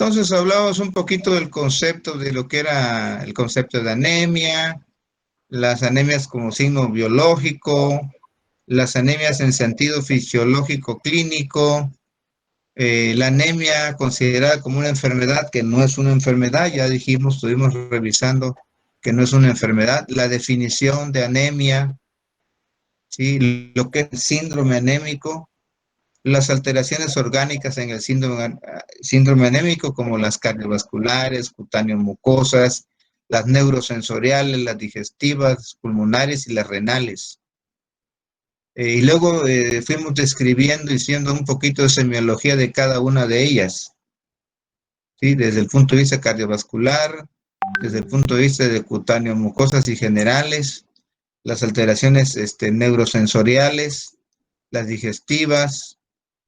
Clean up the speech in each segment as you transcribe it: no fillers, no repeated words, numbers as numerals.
Entonces hablamos un poquito del concepto de lo que era el concepto de anemia, las anemias como signo biológico, las anemias en sentido fisiológico clínico, la anemia considerada como una enfermedad que no es una enfermedad, ya dijimos, estuvimos revisando que no es una enfermedad, la definición de anemia, ¿sí? Lo que es el síndrome anémico, las alteraciones orgánicas en el síndrome anémico, como las cardiovasculares, cutáneo-mucosas, las neurosensoriales, las digestivas, pulmonares y las renales. Y luego fuimos describiendo y diciendo un poquito de semiología de cada una de ellas, ¿sí? Desde el punto de vista cardiovascular, desde el punto de vista de cutáneo-mucosas y generales, las alteraciones neurosensoriales, las digestivas,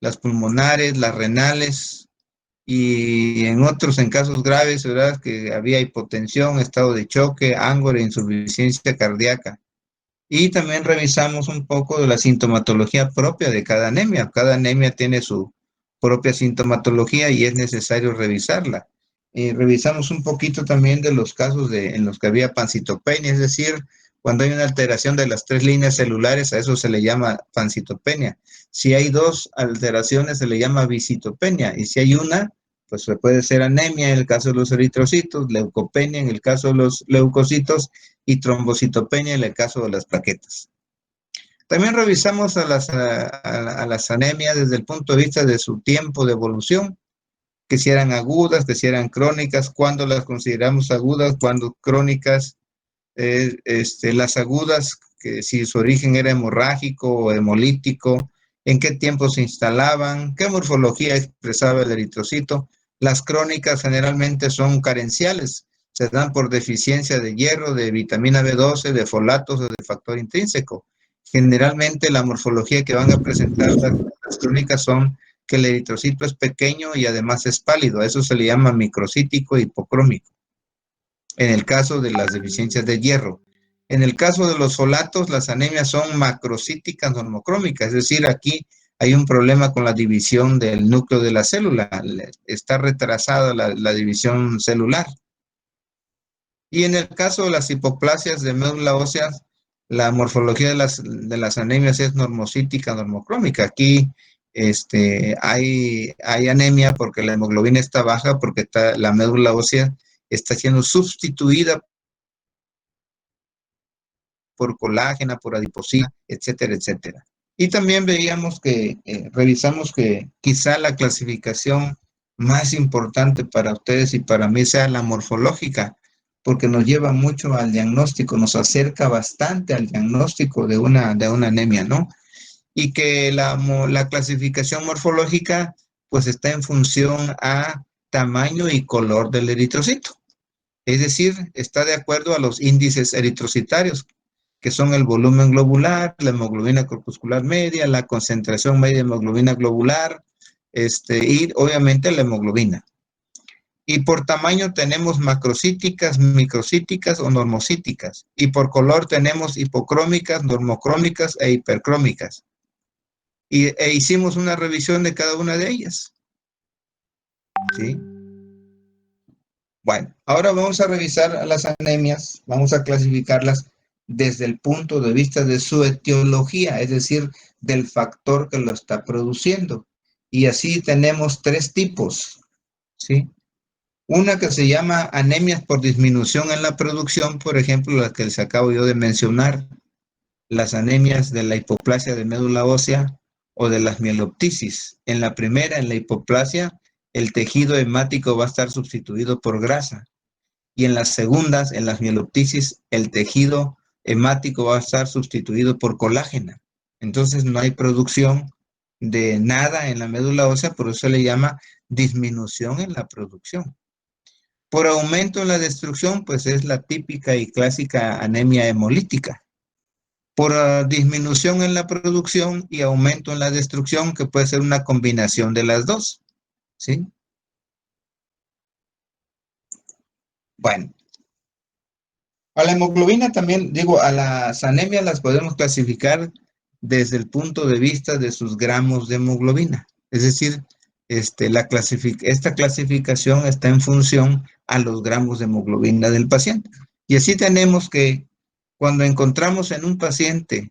las pulmonares, las renales, y en otros, en casos graves, ¿verdad? Que había hipotensión, estado de choque, ángulo e insuficiencia cardíaca. Y también revisamos un poco de la sintomatología propia de cada anemia. Cada anemia tiene su propia sintomatología y es necesario revisarla. Revisamos un poquito también de los casos en los que había pancitopenia, es decir, cuando hay una alteración de las 3 líneas celulares, a eso se le llama pancitopenia. Si hay 2 alteraciones, se le llama visitopenia. Y si hay una, pues puede ser anemia en el caso de los eritrocitos, leucopenia en el caso de los leucocitos y trombocitopenia en el caso de las plaquetas. También revisamos a las anemias desde el punto de vista de su tiempo de evolución, que si eran agudas, que si eran crónicas, cuándo las consideramos agudas, cuándo crónicas, las agudas, que si su origen era hemorrágico o hemolítico, en qué tiempo se instalaban, qué morfología expresaba el eritrocito. Las crónicas generalmente son carenciales, se dan por deficiencia de hierro, de vitamina B12, de folatos o de factor intrínseco. Generalmente la morfología que van a presentar las crónicas son que el eritrocito es pequeño y además es pálido. A eso se le llama microcítico hipocrómico, en el caso de las deficiencias de hierro. En el caso de los folatos, las anemias son macrocíticas normocrómicas, es decir, aquí hay un problema con la división del núcleo de la célula, está retrasada la división celular. Y en el caso de las hipoplasias de médula ósea, la morfología de las anemias es normocítica, normocrómica. Aquí hay anemia porque la hemoglobina está baja, porque la médula ósea está siendo sustituida por colágena, por adiposina, etcétera, etcétera. Y también revisamos que quizá la clasificación más importante para ustedes y para mí sea la morfológica, porque nos lleva mucho al diagnóstico, nos acerca bastante al diagnóstico de una anemia, ¿no? Y que la clasificación morfológica pues está en función a tamaño y color del eritrocito. Es decir, está de acuerdo a los índices eritrocitarios, que son el volumen globular, la hemoglobina corpuscular media, la concentración media de hemoglobina globular, y obviamente la hemoglobina. Y por tamaño tenemos macrocíticas, microcíticas o normocíticas. Y por color tenemos hipocrómicas, normocrómicas e hipercrómicas. E hicimos una revisión de cada una de ellas. ¿Sí? Bueno, ahora vamos a revisar las anemias, vamos a clasificarlas desde el punto de vista de su etiología, es decir, del factor que lo está produciendo. Y así tenemos 3 tipos, ¿sí? Una que se llama anemias por disminución en la producción, por ejemplo, las que les acabo yo de mencionar, las anemias de la hipoplasia de médula ósea o de las mieloptisis. En la primera, en la hipoplasia, el tejido hemático va a estar sustituido por grasa. Y en las segundas, en las mieloptisis, el tejido hemático va a estar sustituido por colágeno. Entonces no hay producción de nada en la médula ósea, por eso se le llama disminución en la producción. Por aumento en la destrucción, pues es la típica y clásica anemia hemolítica. Por disminución en la producción y aumento en la destrucción, que puede ser una combinación de las dos, ¿sí? Bueno, a la hemoglobina también, digo, a las anemias las podemos clasificar desde el punto de vista de sus gramos de hemoglobina. Es decir, esta clasificación está en función a los gramos de hemoglobina del paciente. Y así tenemos que cuando encontramos en un paciente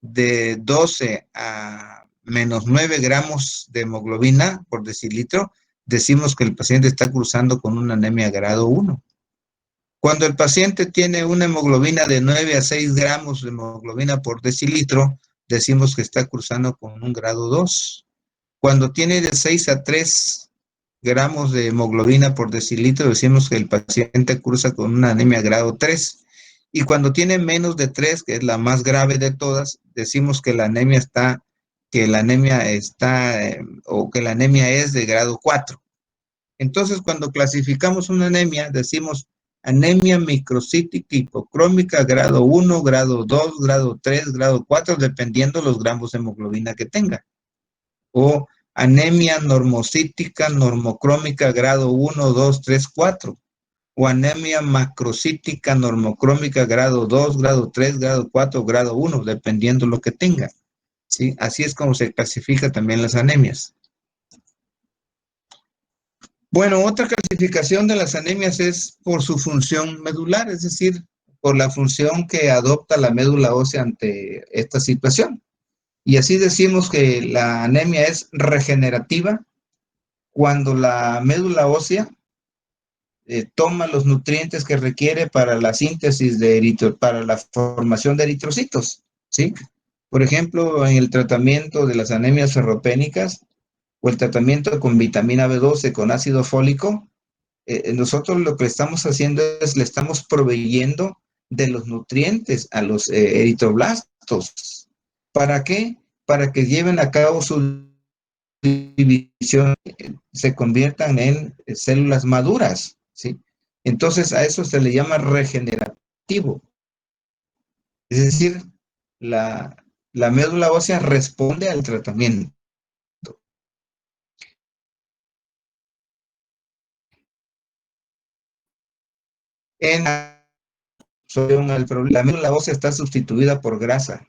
de 12 a menos 9 gramos de hemoglobina por decilitro, decimos que el paciente está cruzando con una anemia grado 1. Cuando el paciente tiene una hemoglobina de 9 a 6 gramos de hemoglobina por decilitro, decimos que está cruzando con un grado 2. Cuando tiene de 6 a 3 gramos de hemoglobina por decilitro, decimos que el paciente cruza con una anemia grado 3. Y cuando tiene menos de 3, que es la más grave de todas, decimos que la anemia o que la anemia es de grado 4. Entonces, cuando clasificamos una anemia, decimos anemia microcítica hipocrómica grado 1, grado 2, grado 3, grado 4, dependiendo los gramos de hemoglobina que tenga. O anemia normocítica normocrómica grado 1, 2, 3, 4. O anemia macrocítica normocrómica grado 2, grado 3, grado 4, grado 1, dependiendo lo que tenga. ¿Sí? Así es como se clasifica también las anemias. Bueno, otra clasificación de las anemias es por su función medular, es decir, por la función que adopta la médula ósea ante esta situación. Y así decimos que la anemia es regenerativa cuando la médula ósea toma los nutrientes que requiere para la síntesis para la formación de eritrocitos, ¿sí? Por ejemplo, en el tratamiento de las anemias ferropénicas o el tratamiento con vitamina B12 con ácido fólico, nosotros lo que estamos haciendo es le estamos proveyendo de los nutrientes a los eritroblastos. ¿Para qué? Para que lleven a cabo su división, se conviertan en células maduras, ¿sí? Entonces a eso se le llama regenerativo. Es decir, la médula ósea responde al tratamiento. En la médula ósea está sustituida por grasa,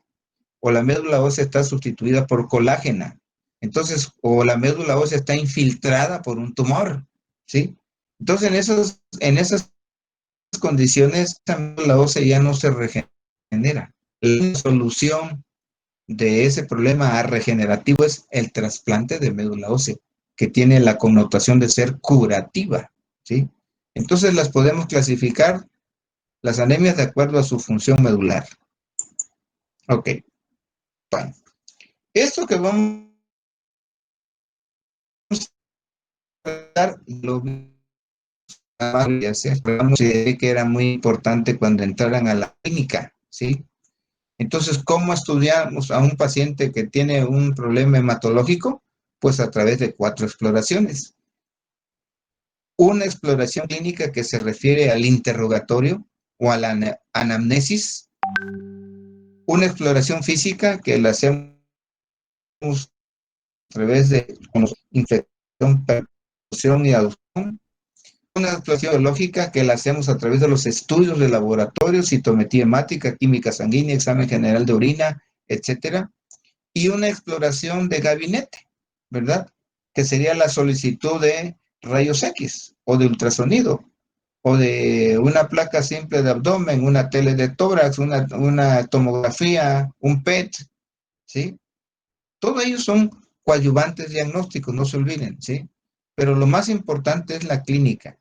o la médula ósea está sustituida por colágena. Entonces, o la médula ósea está infiltrada por un tumor, ¿sí? Entonces, en esas condiciones, la médula ósea ya no se regenera. La solución de ese problema regenerativo es el trasplante de médula ósea, que tiene la connotación de ser curativa, ¿sí? Entonces, las podemos clasificar las anemias de acuerdo a su función medular. Ok, bueno. Esto que vamos a dar, lo que era muy importante cuando entraran a la clínica, ¿sí? Entonces, ¿cómo estudiamos a un paciente que tiene un problema hematológico? Pues a través de 4 exploraciones. Una exploración clínica que se refiere al interrogatorio o a la anamnesis. Una exploración física que la hacemos a través de infección, perfusión y adopción. Una exploración biológica que la hacemos a través de los estudios de laboratorio, citometría hemática, química sanguínea, examen general de orina, etcétera. Y una exploración de gabinete, ¿verdad? Que sería la solicitud de rayos X o de ultrasonido o de una placa simple de abdomen, una tele de tórax, una tomografía, un PET, ¿sí? Todos ellos son coadyuvantes diagnósticos, no se olviden, ¿sí? Pero lo más importante es la clínica,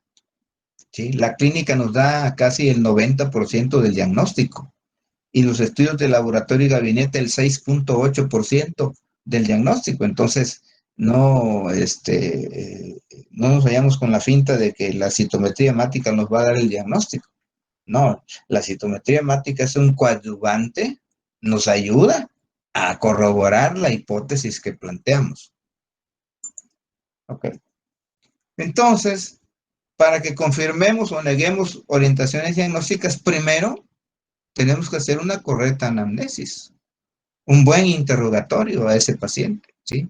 ¿sí? La clínica nos da casi el 90% del diagnóstico y los estudios de laboratorio y gabinete el 6.8% del diagnóstico. Entonces, no nos vayamos con la finta de que la citometría hemática nos va a dar el diagnóstico. No, la citometría hemática es un coadyuvante, nos ayuda a corroborar la hipótesis que planteamos. Ok. Entonces, para que confirmemos o neguemos orientaciones diagnósticas, primero tenemos que hacer una correcta anamnesis, un buen interrogatorio a ese paciente, ¿sí?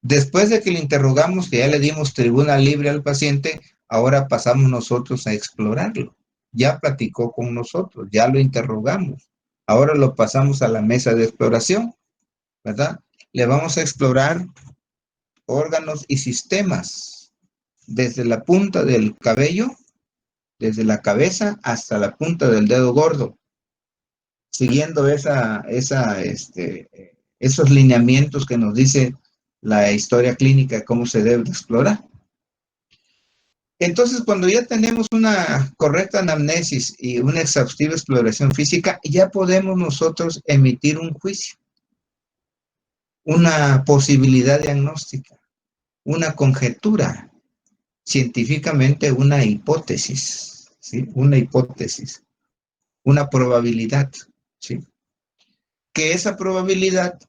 Después de que le interrogamos, que ya le dimos tribuna libre al paciente, ahora pasamos nosotros a explorarlo. Ya platicó con nosotros, ya lo interrogamos. Ahora lo pasamos a la mesa de exploración, ¿verdad? Le vamos a explorar órganos y sistemas, desde la punta del cabello, desde la cabeza hasta la punta del dedo gordo, siguiendo esos lineamientos que nos dice la historia clínica, cómo se debe explorar. Entonces, cuando ya tenemos una correcta anamnesis y una exhaustiva exploración física, ya podemos nosotros emitir un juicio, una posibilidad diagnóstica, una conjetura, científicamente una hipótesis, ¿sí? Una hipótesis, una probabilidad, ¿sí? Que esa probabilidad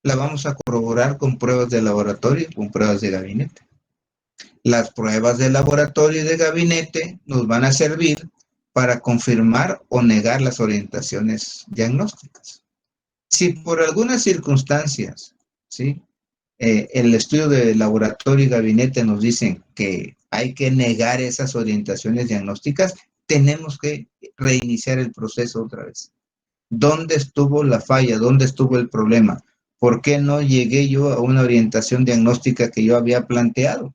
la vamos a corroborar con pruebas de laboratorio, con pruebas de gabinete. Las pruebas de laboratorio y de gabinete nos van a servir para confirmar o negar las orientaciones diagnósticas. Si por algunas circunstancias, ¿sí? El estudio de laboratorio y gabinete nos dicen que hay que negar esas orientaciones diagnósticas, tenemos que reiniciar el proceso otra vez. ¿Dónde estuvo la falla? ¿Dónde estuvo el problema? ¿Por qué no llegué yo a una orientación diagnóstica que yo había planteado?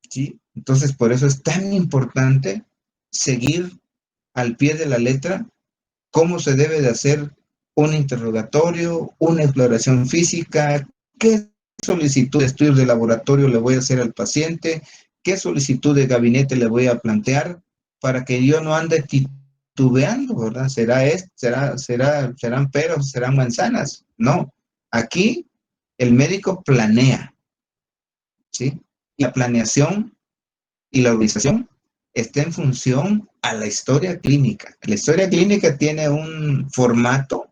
¿Sí? Entonces, por eso es tan importante seguir al pie de la letra cómo se debe de hacer un interrogatorio, una exploración física, qué solicitud de estudios de laboratorio le voy a hacer al paciente, qué solicitud de gabinete le voy a plantear para que yo no ande titubeando, ¿verdad? ¿Serán peras, serán manzanas? No, aquí el médico planea, ¿sí? Y la planeación y la organización está en función a la historia clínica. La historia clínica tiene un formato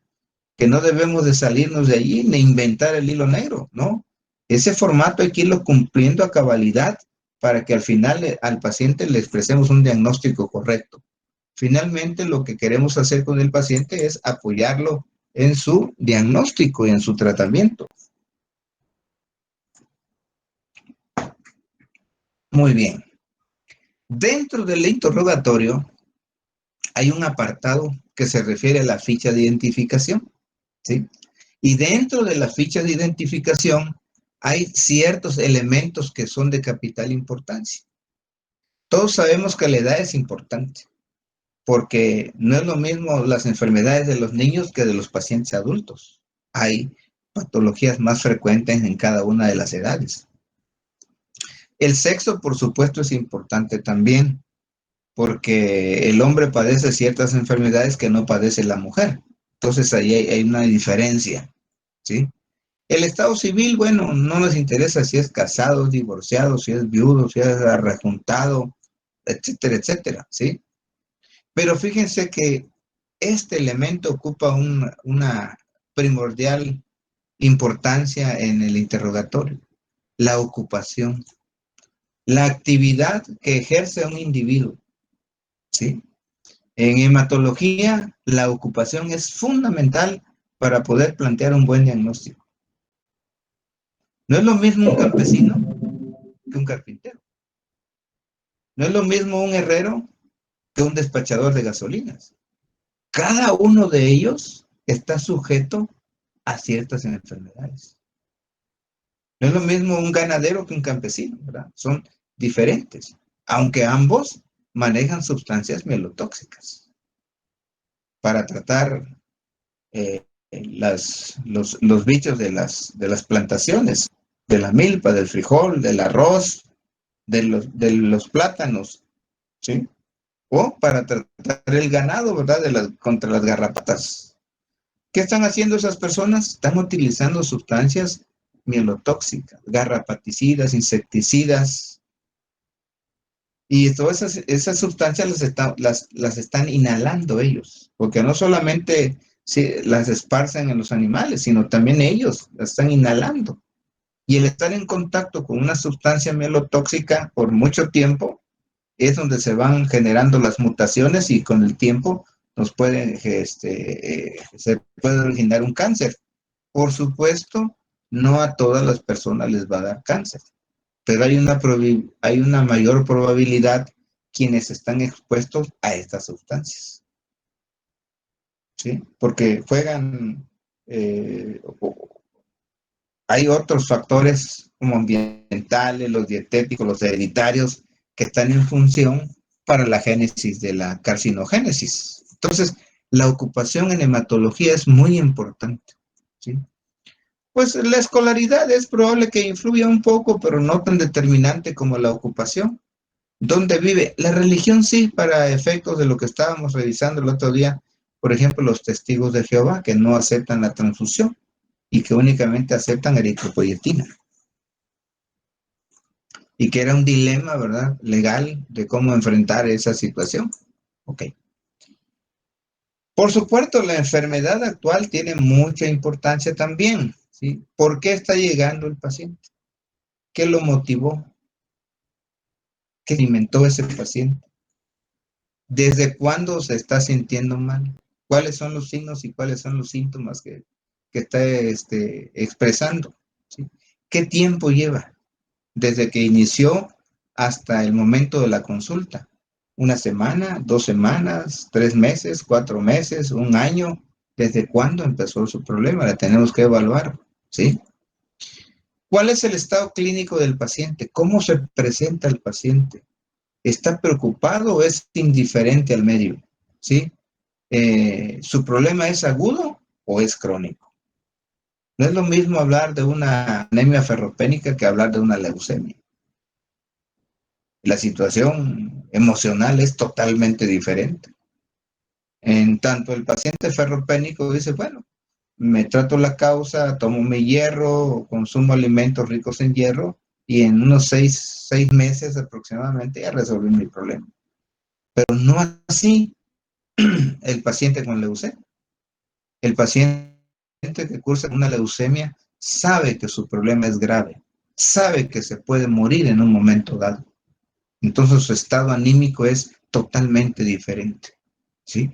que no debemos de salirnos de allí ni inventar el hilo negro, ¿no? Ese formato hay que irlo cumpliendo a cabalidad para que al final al paciente le expresemos un diagnóstico correcto. Finalmente, lo que queremos hacer con el paciente es apoyarlo en su diagnóstico y en su tratamiento. Muy bien. Dentro del interrogatorio hay un apartado que se refiere a la ficha de identificación, ¿sí? Y dentro de la ficha de identificación hay ciertos elementos que son de capital importancia. Todos sabemos que la edad es importante, porque no es lo mismo las enfermedades de los niños que de los pacientes adultos. Hay patologías más frecuentes en cada una de las edades. El sexo, por supuesto, es importante también, porque el hombre padece ciertas enfermedades que no padece la mujer. Entonces ahí hay una diferencia, ¿sí? El estado civil, bueno, no nos interesa si es casado, divorciado, si es viudo, si es rejuntado, etcétera, etcétera, ¿sí? Pero fíjense que este elemento ocupa una primordial importancia en el interrogatorio, la ocupación, la actividad que ejerce un individuo, ¿sí? En hematología, la ocupación es fundamental para poder plantear un buen diagnóstico. No es lo mismo un campesino que un carpintero. No es lo mismo un herrero que un despachador de gasolinas. Cada uno de ellos está sujeto a ciertas enfermedades. No es lo mismo un ganadero que un campesino, ¿verdad? Son diferentes, aunque ambos manejan sustancias mielotóxicas para tratar los bichos de las plantaciones, de la milpa, del frijol, del arroz, de los plátanos, ¿sí? O para tratar el ganado, ¿verdad? Contra las garrapatas. ¿Qué están haciendo esas personas? Están utilizando sustancias mielotóxicas, garrapaticidas, insecticidas, y todas esas sustancias las están inhalando ellos, porque no solamente las esparcen en los animales, sino también ellos las están inhalando. Y el estar en contacto con una sustancia mielotóxica por mucho tiempo es donde se van generando las mutaciones y con el tiempo se puede originar un cáncer. Por supuesto, no a todas las personas les va a dar cáncer, pero hay una mayor probabilidad quienes están expuestos a estas sustancias, ¿sí? Porque juegan Hay otros factores como ambientales, los dietéticos, los hereditarios, que están en función para la génesis de la carcinogénesis. Entonces, la ocupación en hematología es muy importante, ¿sí? Pues la escolaridad es probable que influya un poco, pero no tan determinante como la ocupación. ¿Dónde vive? La religión sí, para efectos de lo que estábamos revisando el otro día, por ejemplo, los testigos de Jehová que no aceptan la transfusión y que únicamente aceptan eritropoyetina. Y que era un dilema, ¿verdad?, legal de cómo enfrentar esa situación. Ok. Por supuesto, la enfermedad actual tiene mucha importancia también, ¿sí? ¿Por qué está llegando el paciente? ¿Qué lo motivó? ¿Qué alimentó ese paciente? ¿Desde cuándo se está sintiendo mal? ¿Cuáles son los signos y cuáles son los síntomas que está expresando? ¿Sí? ¿Qué tiempo lleva? Desde que inició hasta el momento de la consulta. ¿Una semana, 2 semanas, 3 meses, 4 meses, un año? ¿Desde cuándo empezó su problema? La tenemos que evaluar, ¿sí? ¿Cuál es el estado clínico del paciente? ¿Cómo se presenta el paciente? ¿Está preocupado o es indiferente al medio? ¿Sí? ¿Su problema es agudo o es crónico? No es lo mismo hablar de una anemia ferropénica que hablar de una leucemia. La situación emocional es totalmente diferente. En tanto, el paciente ferropénico dice, bueno, me trato la causa, tomo mi hierro, consumo alimentos ricos en hierro y en unos 6 meses aproximadamente ya resolví mi problema. Pero no así el paciente con leucemia. El paciente que cursa una leucemia sabe que su problema es grave, sabe que se puede morir en un momento dado. Entonces su estado anímico es totalmente diferente, ¿sí?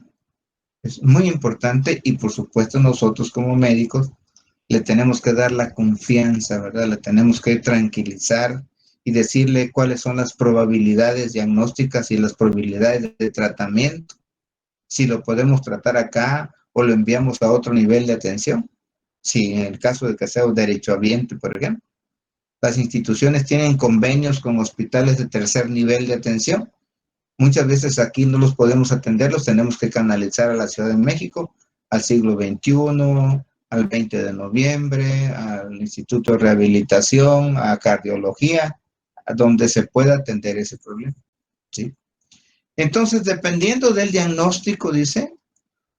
Es muy importante y por supuesto nosotros como médicos le tenemos que dar la confianza, ¿verdad? Le tenemos que tranquilizar y decirle cuáles son las probabilidades diagnósticas y las probabilidades de tratamiento, si lo podemos tratar acá o lo enviamos a otro nivel de atención. Si en el caso de que sea un derechohabiente, por ejemplo, las instituciones tienen convenios con hospitales de tercer nivel de atención. Muchas veces aquí no los podemos atender, los tenemos que canalizar a la Ciudad de México, al siglo XXI, al 20 de noviembre, al Instituto de Rehabilitación, a Cardiología, a donde se pueda atender ese problema, ¿sí? Entonces, dependiendo del diagnóstico, dice,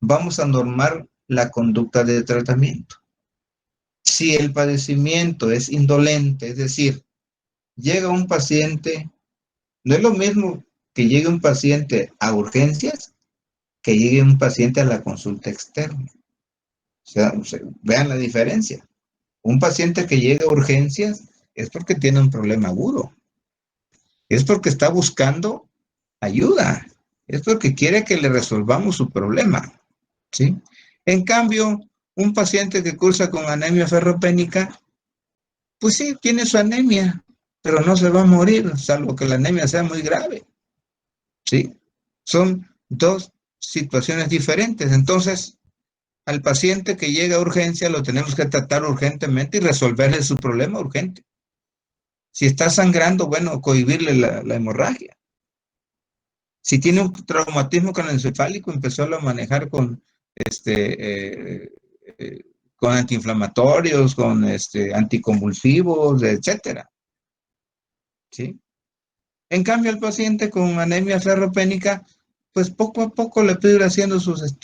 vamos a normar la conducta de tratamiento. Si el padecimiento es indolente, es decir, llega un paciente, no es lo mismo que llegue un paciente a urgencias que llegue un paciente a la consulta externa. O sea, vean la diferencia. Un paciente que llega a urgencias es porque tiene un problema agudo, es porque está buscando ayuda, es porque quiere que le resolvamos su problema, ¿sí? En cambio, un paciente que cursa con anemia ferropénica, pues sí, tiene su anemia, pero no se va a morir, salvo que la anemia sea muy grave, ¿sí? Son dos situaciones diferentes. Entonces, al paciente que llega a urgencia lo tenemos que tratar urgentemente y resolverle su problema urgente. Si está sangrando, bueno, cohibirle la hemorragia. Si tiene un traumatismo craneoencefálico, empezó a manejar con antiinflamatorios, con anticonvulsivos, etcétera, ¿sí? En cambio, al paciente con anemia ferropénica, pues poco a poco le estoy haciendo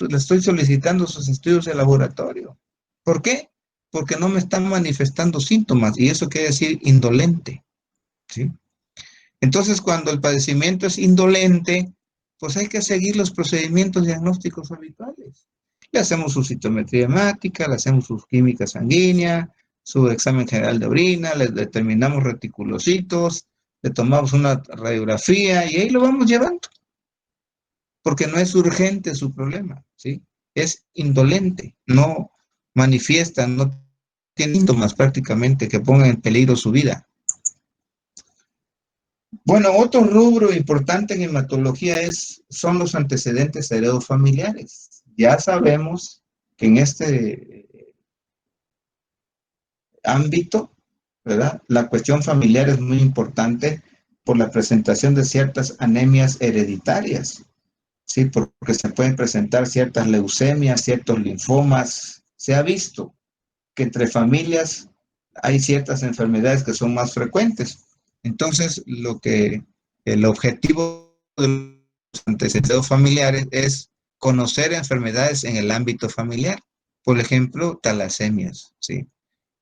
le estoy solicitando sus estudios de laboratorio. ¿Por qué? Porque no me están manifestando síntomas y eso quiere decir indolente, ¿sí? Entonces, cuando el padecimiento es indolente, pues hay que seguir los procedimientos diagnósticos habituales. Le hacemos su citometría hemática, le hacemos su química sanguínea, su examen general de orina, le determinamos reticulocitos, le tomamos una radiografía y ahí lo vamos llevando, porque no es urgente su problema, ¿sí? Es indolente, no manifiesta, no tiene síntomas prácticamente que pongan en peligro su vida. Bueno, otro rubro importante en hematología son los antecedentes heredofamiliares. Ya sabemos que en ámbito, ¿verdad? La cuestión familiar es muy importante por la presentación de ciertas anemias hereditarias, ¿sí? Porque se pueden presentar ciertas leucemias, ciertos linfomas. Se ha visto que entre familias hay ciertas enfermedades que son más frecuentes. Entonces, el objetivo de los antecedentes familiares es conocer enfermedades en el ámbito familiar. Por ejemplo, talasemias, ¿sí?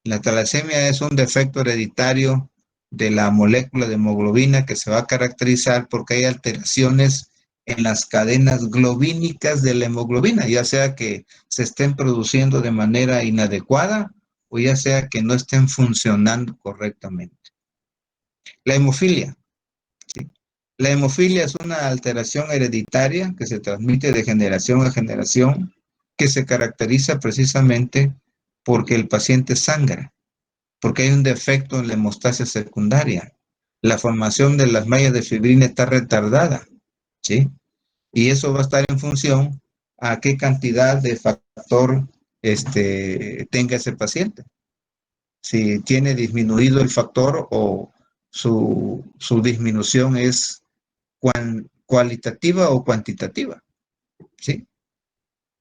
La talasemia es un defecto hereditario de la molécula de hemoglobina que se va a caracterizar porque hay alteraciones en las cadenas globínicas de la hemoglobina, ya sea que se estén produciendo de manera inadecuada o ya sea que no estén funcionando correctamente. La hemofilia. ¿Sí? La hemofilia es una alteración hereditaria que se transmite de generación a generación, que se caracteriza precisamente porque el paciente sangra, porque hay un defecto en la hemostasia secundaria. La formación de las mallas de fibrina está retardada, ¿sí? Y eso va a estar en función a qué cantidad de factor tenga ese paciente. Si tiene disminuido el factor o su disminución es cualitativa o cuantitativa, ¿sí?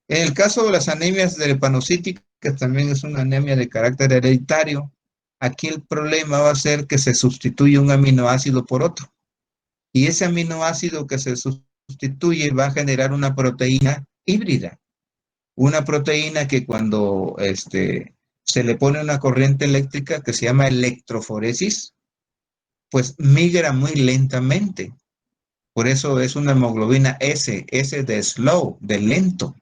En el caso de las anemias drepanocíticas, que también es una anemia de carácter hereditario, aquí el problema va a ser que se sustituye un aminoácido por otro. Y ese aminoácido que se sustituye va a generar una proteína híbrida. Una proteína que cuando se le pone una corriente eléctrica que se llama electroforesis, pues migra muy lentamente. Por eso es una hemoglobina S de slow, de lento,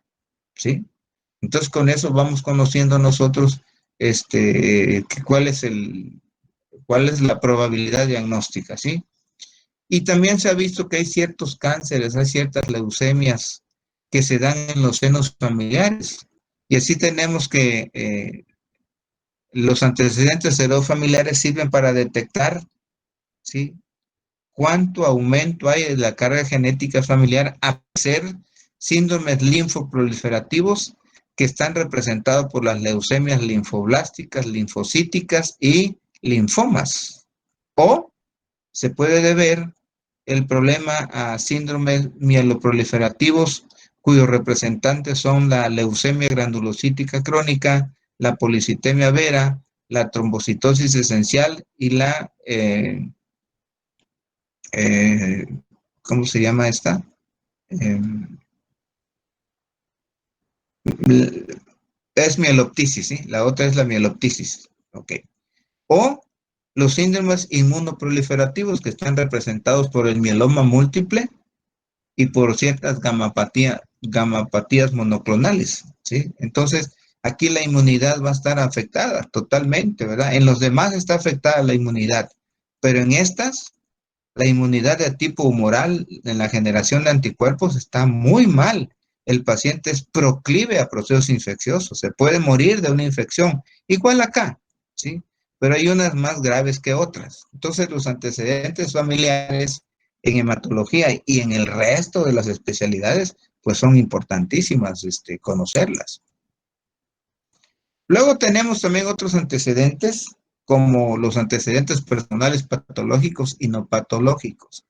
¿sí? Entonces con eso vamos conociendo nosotros cuál es la probabilidad diagnóstica, ¿sí? Y también se ha visto que hay ciertos cánceres, hay ciertas leucemias que se dan en los senos familiares. Y así tenemos que los antecedentes heredofamiliares sirven para detectar, ¿sí?, cuánto aumento hay en la carga genética familiar a ser síndromes linfoproliferativos que están representados por las leucemias linfoblásticas, linfocíticas y linfomas. O se puede deber el problema a síndromes mieloproliferativos cuyos representantes son la leucemia granulocítica crónica, la policitemia vera, la trombocitosis esencial y eh, ¿cómo se llama esta? Eh, es mieloptisis, ¿sí? La otra es la mieloptisis, ¿ok? O los síndromes inmunoproliferativos que están representados por el mieloma múltiple y por ciertas gamapatías monoclonales, ¿sí? Entonces, aquí la inmunidad va a estar afectada totalmente, ¿verdad? En los demás está afectada la inmunidad, pero en estas, la inmunidad de tipo humoral en la generación de anticuerpos está muy mal. El paciente es proclive a procesos infecciosos, se puede morir de una infección, igual acá, ¿sí? Pero hay unas más graves que otras. Entonces, los antecedentes familiares en hematología y en el resto de las especialidades, pues son importantísimas conocerlas. Luego tenemos también otros antecedentes, como los antecedentes personales patológicos y no patológicos.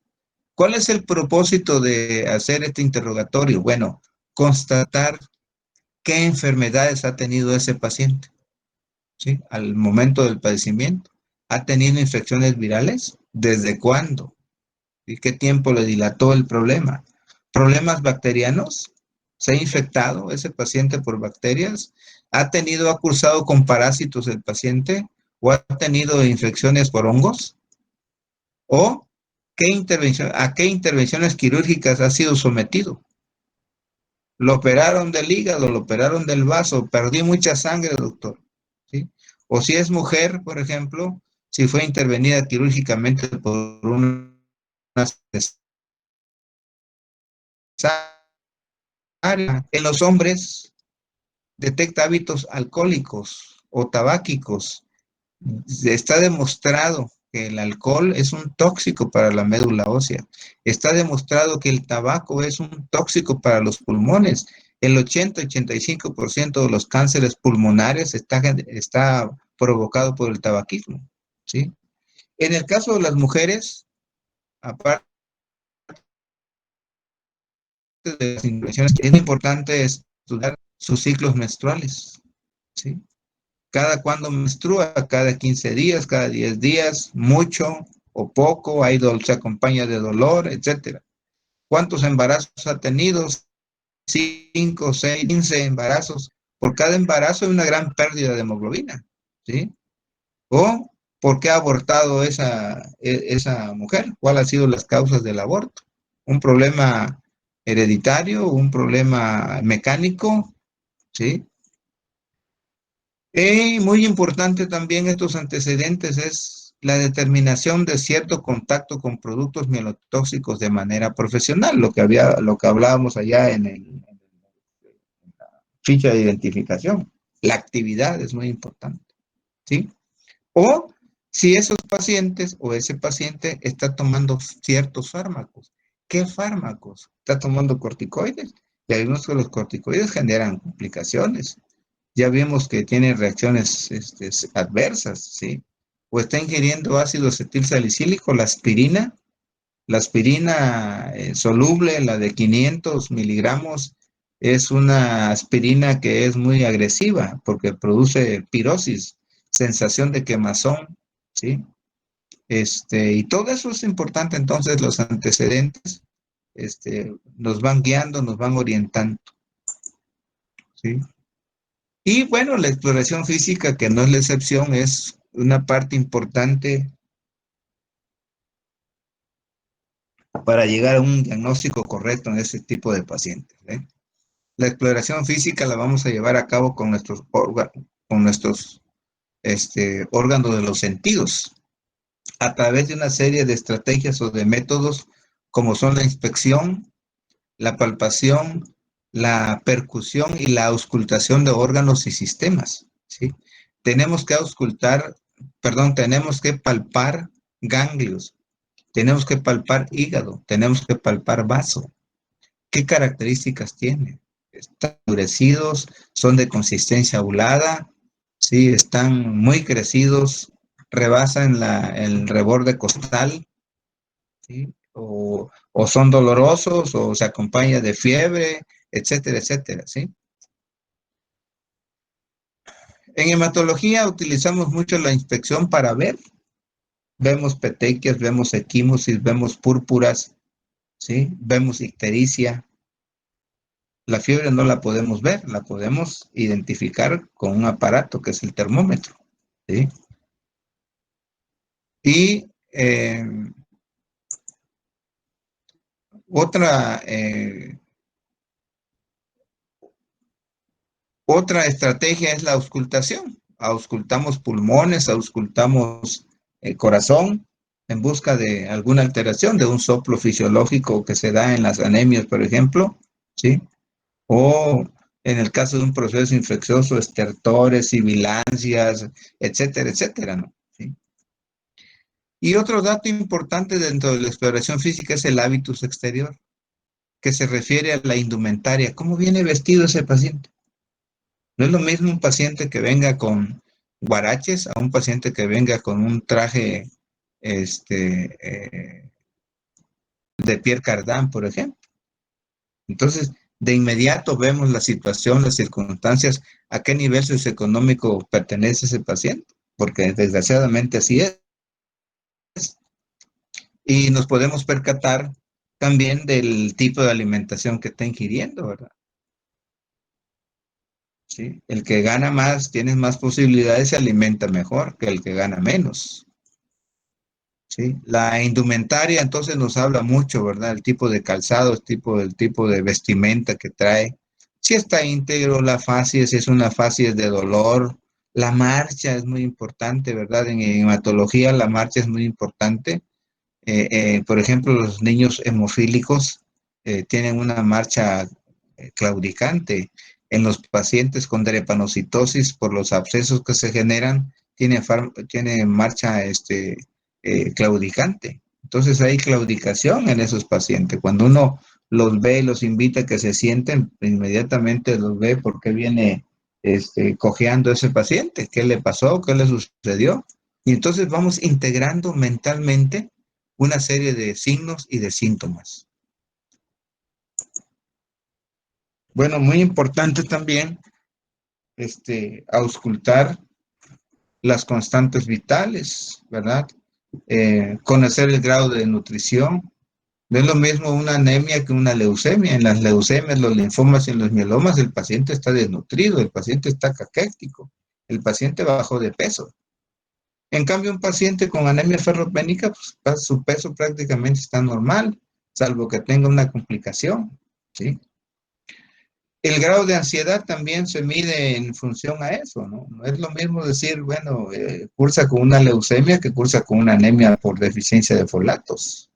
¿Cuál es el propósito de hacer este interrogatorio? Bueno, constatar qué enfermedades ha tenido ese paciente, ¿sí?, al momento del padecimiento. ¿Ha tenido infecciones virales? ¿Desde cuándo? ¿Y qué tiempo le dilató el problema? ¿Problemas bacterianos? ¿Se ha infectado ese paciente por bacterias? ¿Ha cursado con parásitos el paciente? ¿O ha tenido infecciones por hongos? ¿O a qué intervenciones quirúrgicas ha sido sometido? Lo operaron del hígado, lo operaron del vaso, perdí mucha sangre, doctor, ¿sí? O si es mujer, por ejemplo, si fue intervenida quirúrgicamente por una cesárea. En los hombres detecta hábitos alcohólicos o tabáquicos. Está demostrado que el alcohol es un tóxico para la médula ósea. Está demostrado que el tabaco es un tóxico para los pulmones. El 80-85% de los cánceres pulmonares está provocado por el tabaquismo, ¿sí? En el caso de las mujeres, aparte de las infecciones, es importante estudiar sus ciclos menstruales, ¿sí? Cada cuándo menstrua, cada 15 días, cada 10 días, mucho o poco, se acompaña de dolor, etcétera. ¿Cuántos embarazos ha tenido? 5, 6, 15 embarazos. Por cada embarazo hay una gran pérdida de hemoglobina, ¿sí? O ¿por qué ha abortado esa mujer? ¿Cuáles han sido las causas del aborto? ¿Un problema hereditario? ¿Un problema mecánico? ¿Sí? Y muy importante también estos antecedentes es la determinación de cierto contacto con productos mielotóxicos de manera profesional, lo que hablábamos allá en la ficha de identificación. La actividad es muy importante, ¿sí? O si esos pacientes o ese paciente está tomando ciertos fármacos. ¿Qué fármacos? ¿Está tomando corticoides? Y algunos de los corticoides generan complicaciones. Ya vimos que tiene reacciones adversas, ¿sí? O está ingiriendo ácido acetil salicílico, la aspirina soluble, la de 500 miligramos, es una aspirina que es muy agresiva porque produce pirosis, sensación de quemazón, ¿sí? Y todo eso es importante, entonces los antecedentes nos van guiando, nos van orientando, ¿sí? Y bueno, la exploración física, que no es la excepción, es una parte importante para llegar a un diagnóstico correcto en ese tipo de pacientes, ¿eh? La exploración física la vamos a llevar a cabo con nuestros órganos de los sentidos, a través de una serie de estrategias o de métodos como son la inspección, la palpación, la percusión y la auscultación de órganos y sistemas, ¿sí? Tenemos que auscultar, perdón, tenemos que palpar ganglios, tenemos que palpar hígado, tenemos que palpar vaso. ¿Qué características tiene? Están endurecidos, son de consistencia aulada, ¿sí? Están muy crecidos, rebasan el reborde costal, ¿sí? O son dolorosos, o se acompaña de fiebre, etcétera, etcétera, ¿sí? En hematología utilizamos mucho la inspección para ver. Vemos petequias, vemos equimosis, vemos púrpuras, ¿sí? Vemos ictericia. La fiebre no la podemos ver, la podemos identificar con un aparato que es el termómetro, ¿sí? Y otra, eh, otra estrategia es la auscultación. Auscultamos pulmones, auscultamos corazón en busca de alguna alteración, de un soplo fisiológico que se da en las anemias, por ejemplo, ¿sí? O en el caso de un proceso infeccioso, estertores, sibilancias, etcétera, etcétera, ¿no? ¿Sí? Y otro dato importante dentro de la exploración física es el hábitus exterior, que se refiere a la indumentaria. ¿Cómo viene vestido ese paciente? No es lo mismo un paciente que venga con guaraches a un paciente que venga con un traje este, eh, de Pierre Cardin, por ejemplo. Entonces, de inmediato vemos la situación, las circunstancias, a qué nivel socioeconómico pertenece ese paciente, porque desgraciadamente así es. Y nos podemos percatar también del tipo de alimentación que está ingiriendo, ¿verdad? ¿Sí? El que gana más, tiene más posibilidades, se alimenta mejor que el que gana menos. ¿Sí? La indumentaria entonces nos habla mucho, ¿verdad? El tipo de calzado, el tipo de vestimenta que trae. Si está íntegro, la fascia, si es una fascia de dolor. La marcha es muy importante, ¿verdad? En hematología la marcha es muy importante. Por ejemplo, los niños hemofílicos tienen una marcha claudicante. En los pacientes con drepanocitosis, por los abscesos que se generan, tiene marcha claudicante. Entonces hay claudicación en esos pacientes. Cuando uno los ve y los invita a que se sienten, inmediatamente los ve porque viene cojeando a ese paciente, qué le pasó, qué le sucedió. Y entonces vamos integrando mentalmente una serie de signos y de síntomas. Bueno, muy importante también auscultar las constantes vitales, ¿verdad? Conocer el grado de nutrición. No es lo mismo una anemia que una leucemia. En las leucemias, los linfomas y en los mielomas, el paciente está desnutrido, el paciente está caquético, el paciente bajó de peso. En cambio, un paciente con anemia ferropénica, pues su peso prácticamente está normal, salvo que tenga una complicación, ¿sí? El grado de ansiedad también se mide en función a eso, ¿no? No es lo mismo decir, bueno, cursa con una leucemia que cursa con una anemia por deficiencia de folatos.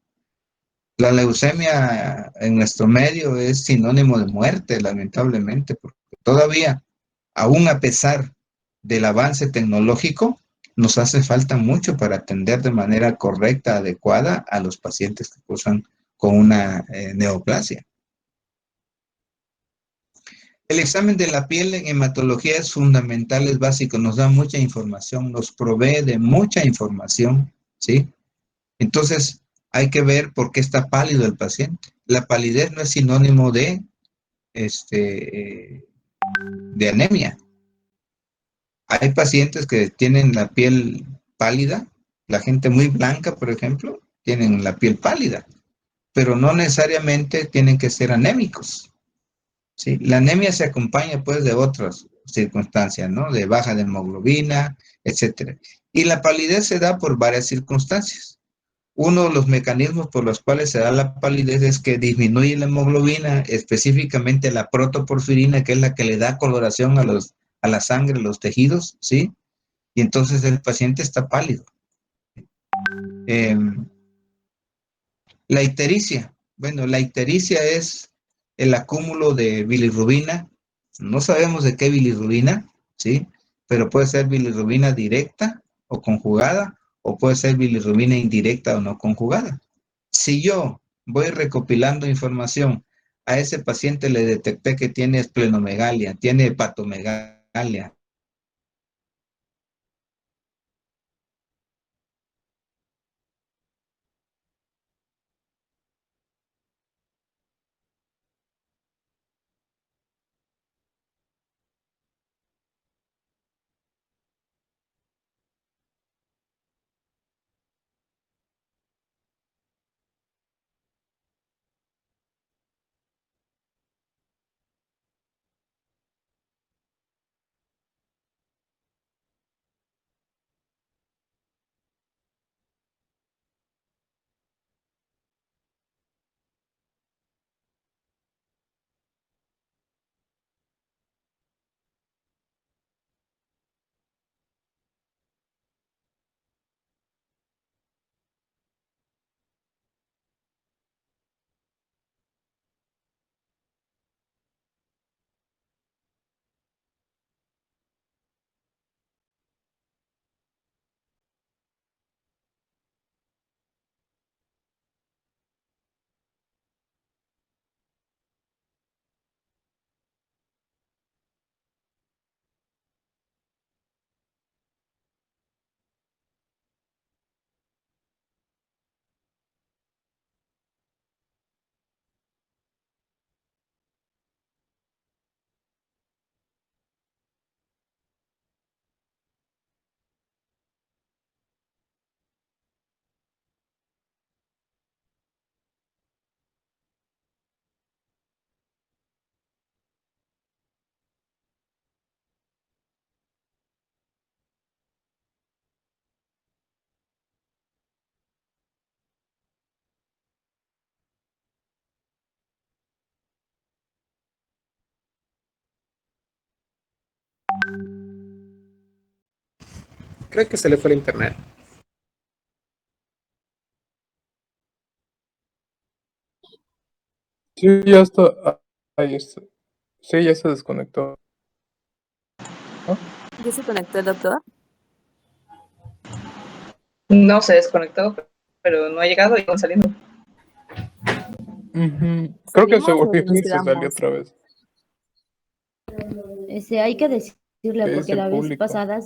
La leucemia en nuestro medio es sinónimo de muerte, lamentablemente, porque todavía, aún a pesar del avance tecnológico, nos hace falta mucho para atender de manera correcta, adecuada a los pacientes que cursan con una neoplasia. El examen de la piel en hematología es fundamental, es básico, nos da mucha información, nos provee de mucha información, ¿sí? Entonces, hay que ver por qué está pálido el paciente. La palidez no es sinónimo de anemia. Hay pacientes que tienen la piel pálida, la gente muy blanca, por ejemplo, tienen la piel pálida, pero no necesariamente tienen que ser anémicos. ¿Sí? La anemia se acompaña pues de otras circunstancias, ¿no? De baja de hemoglobina, etcétera. Y la palidez se da por varias circunstancias. Uno de los mecanismos por los cuales se da la palidez es que disminuye la hemoglobina, específicamente la protoporfirina, que es la que le da coloración a la sangre, a los tejidos, ¿sí? Y entonces el paciente está pálido. Eh, la ictericia. Bueno, la ictericia es el acúmulo de bilirrubina. No sabemos de qué bilirrubina, ¿sí? Pero puede ser bilirrubina directa o conjugada, o puede ser bilirrubina indirecta o no conjugada. Si yo voy recopilando información, a ese paciente le detecté que tiene esplenomegalia, tiene hepatomegalia. Creo que se le fue el internet. Sí, ya está. Ahí está. Sí, ya se desconectó. ¿No? ¿Ya se conectó el doctor? No se desconectó, pero no ha llegado y van saliendo. Creo que se ¿Seguimos o volvió nos y se salió quedamos? otra vez. Hay que decirle, ¿Qué porque dice el la vez público? pasada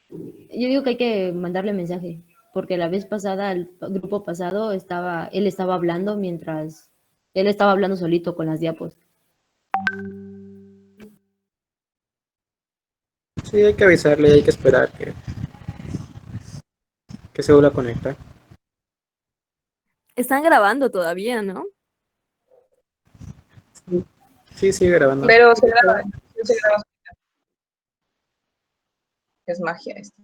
yo digo que hay que mandarle mensaje, porque la vez pasada, el grupo pasado, él estaba hablando mientras, él estaba hablando solito con las diapos. Sí, hay que avisarle, hay que esperar que se vuelva a conectar. Están grabando todavía, ¿no? Sí, sigue grabando. Pero se graba. Es magia esto.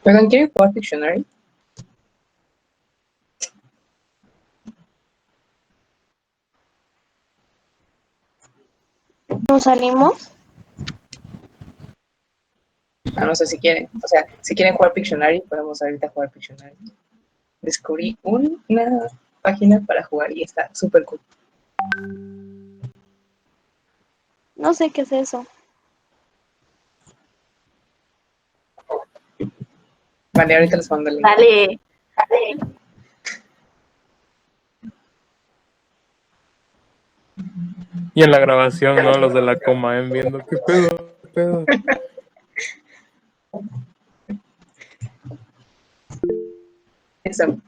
Perdón, ¿quiere jugar Pictionary? ¿Nos salimos? No sé si quieren. O sea, si quieren jugar Pictionary, podemos ahorita jugar Pictionary. Descubrí una página para jugar y está súper cool. No sé qué es eso. Vale, ahorita les mando el link. Dale. Y en la grabación, ¿no? Los de la coma, viendo qué pedo, qué pedo.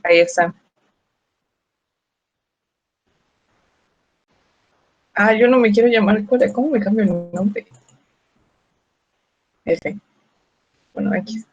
Ahí está. Yo no me quiero llamar Cora. ¿Cómo me cambio el nombre? F. Bueno, X.